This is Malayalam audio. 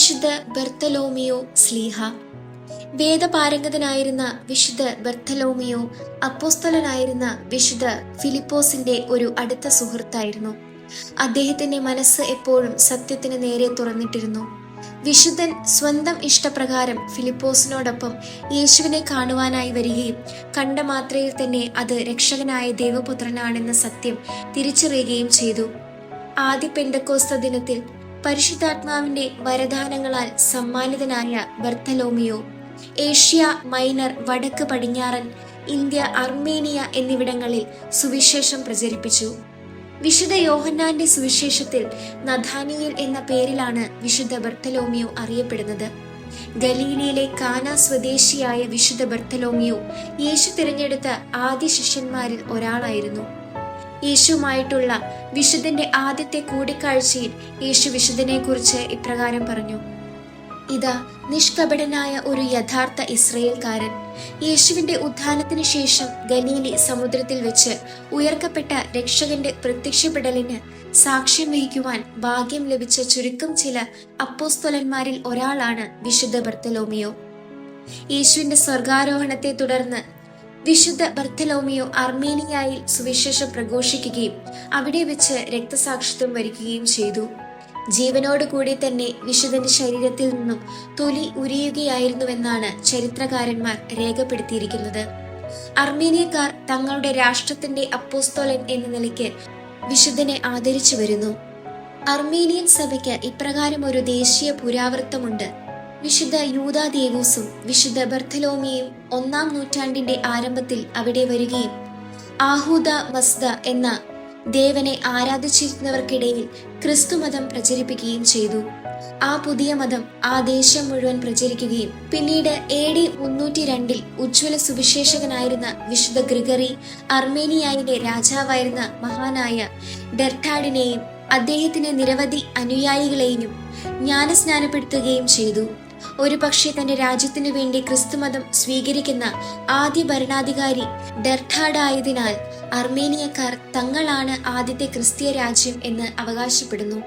വിശുദ്ധ ബർത്തലോമിയോ സ്ലീഹ. വേദപാരംഗതനായിരുന്ന വിശുദ്ധ ബർത്തലോമിയോ അപ്പോസ്തലനായിരുന്ന വിശുദ്ധ ഫിലിപ്പോസിന്റെ ഒരു അടുത്ത സുഹൃത്തായിരുന്നു. അദ്ദേഹത്തിന്റെ മനസ്സ് എപ്പോഴും സത്യത്തിന് നേരെ തുറന്നിട്ടിരുന്നു. വിശുദ്ധൻ സ്വന്തം ഇഷ്ടപ്രകാരം ഫിലിപ്പോസിനോടൊപ്പം യേശുവിനെ കാണുവാനായി വരികയും കണ്ട മാത്രയിൽ തന്നെ അത് രക്ഷകനായ ദൈവപുത്രനാണെന്ന സത്യം തിരിച്ചറിയുകയും ചെയ്തു. ആദ്യ പെന്തക്കോസ്ത ദിനത്തിൽ പരിശുദ്ധാത്മാവിന്റെ വരദാനങ്ങളാൽ സമ്മാനിതനായ ബർത്തലോമിയോ ഏഷ്യ മൈനർ, വടക്ക് പടിഞ്ഞാറൻ ഇന്ത്യ, അർമേനിയ എന്നിവിടങ്ങളിൽ സുവിശേഷം പ്രചരിപ്പിച്ചു. വിശുദ്ധ യോഹന്നാന്റെ സുവിശേഷത്തിൽ നഥാനിയേൽ എന്ന പേരിലാണ് വിശുദ്ധ ബർത്തലോമിയോ അറിയപ്പെടുന്നത്. ഗലീലയിലെ കാന സ്വദേശിയായ വിശുദ്ധ ബർത്തലോമിയോ യേശു തിരഞ്ഞെടുത്ത ആദ്യ ശിഷ്യന്മാരിൽ ഒരാളായിരുന്നു. യേശുവുമായിട്ടുള്ള വിശുദ്ധന്റെ ആദ്യത്തെ കൂടിക്കാഴ്ചയിൽ യേശു വിശുദ്ധനെ കുറിച്ച് ഇപ്രകാരം പറഞ്ഞു: ഇതാ നിഷ്കപടനായ ഒരു യഥാർത്ഥ ഇസ്രയേൽക്കാരൻ. യേശുവിന്റെ ഉത്ഥാനത്തിന് ശേഷം ഗലീലി സമുദ്രത്തിൽ വെച്ച് ഉയർക്കപ്പെട്ട രക്ഷകന്റെ പ്രത്യക്ഷപ്പെടലിന് സാക്ഷ്യം വഹിക്കുവാൻ ഭാഗ്യം ലഭിച്ച ചുരുക്കം ചില അപ്പോസ്തലന്മാരിൽ ഒരാളാണ് വിശുദ്ധ ബർത്തലോമിയോ. യേശുവിന്റെ സ്വർഗാരോഹണത്തെ തുടർന്ന് വിശുദ്ധ ബർത്തലോമിയോ അർമേനിയയിൽ സുവിശേഷം പ്രഘോഷിക്കുകയും അവിടെ വെച്ച് രക്തസാക്ഷിത്വം വരിക്കുകയും ചെയ്തു. ജീവനോടുകൂടി തന്നെ വിശുദ്ധന്റെ ശരീരത്തിൽ നിന്നും തൊലി ഉരിയുകയായിരുന്നുവെന്നാണ് ചരിത്രകാരന്മാർ രേഖപ്പെടുത്തിയിരിക്കുന്നത്. അർമേനിയക്കാർ തങ്ങളുടെ രാഷ്ട്രത്തിന്റെ അപ്പോസ്തോലൻ എന്ന നിലയ്ക്ക് വിശുദ്ധനെ ആദരിച്ചു വരുന്നു. അർമേനിയൻ സഭയ്ക്ക് ഇപ്രകാരം ഒരു ദേശീയ പുരാവൃത്തമുണ്ട്. വിശുദ്ധ യൂദാദേവൂസും വിശുദ്ധ ബർത്തലോമിയും 1-ാം നൂറ്റാണ്ടിന്റെ ആരംഭത്തിൽ അവിടെ വരികയും ആഹൂദ മസ്ദ എന്ന ദേവനെ ആരാധിച്ചിരുന്നവർക്കിടയിൽ ക്രിസ്തുമതം പ്രചരിപ്പിക്കുകയും ചെയ്തു. ആ പുതിയ മതം ആ ദേശം മുഴുവൻ പ്രചരിക്കുകയും പിന്നീട് AD 302 ഉജ്ജ്വല സുവിശേഷകനായിരുന്ന വിശുദ്ധ ഗ്രിഗറി അർമേനിയയിലെ രാജാവായിരുന്ന മഹാനായ ഡെർട്ടാഡിനെയും അദ്ദേഹത്തിന് നിരവധി അനുയായികളെയും ജ്ഞാനസ്നാനപ്പെടുത്തുകയും ചെയ്തു. ഒരു പക്ഷേ തന്റെ രാജ്യത്തിനു വേണ്ടി ക്രിസ്തുമതം സ്വീകരിക്കുന്ന ആദ്യ ഭരണാധികാരി ഡെർട്ടാഡായതിനാൽ അർമേനിയക്കാർ തങ്ങളാണ് ആദ്യത്തെ ക്രിസ്തീയ രാജ്യം എന്ന് അവകാശപ്പെടുന്നു.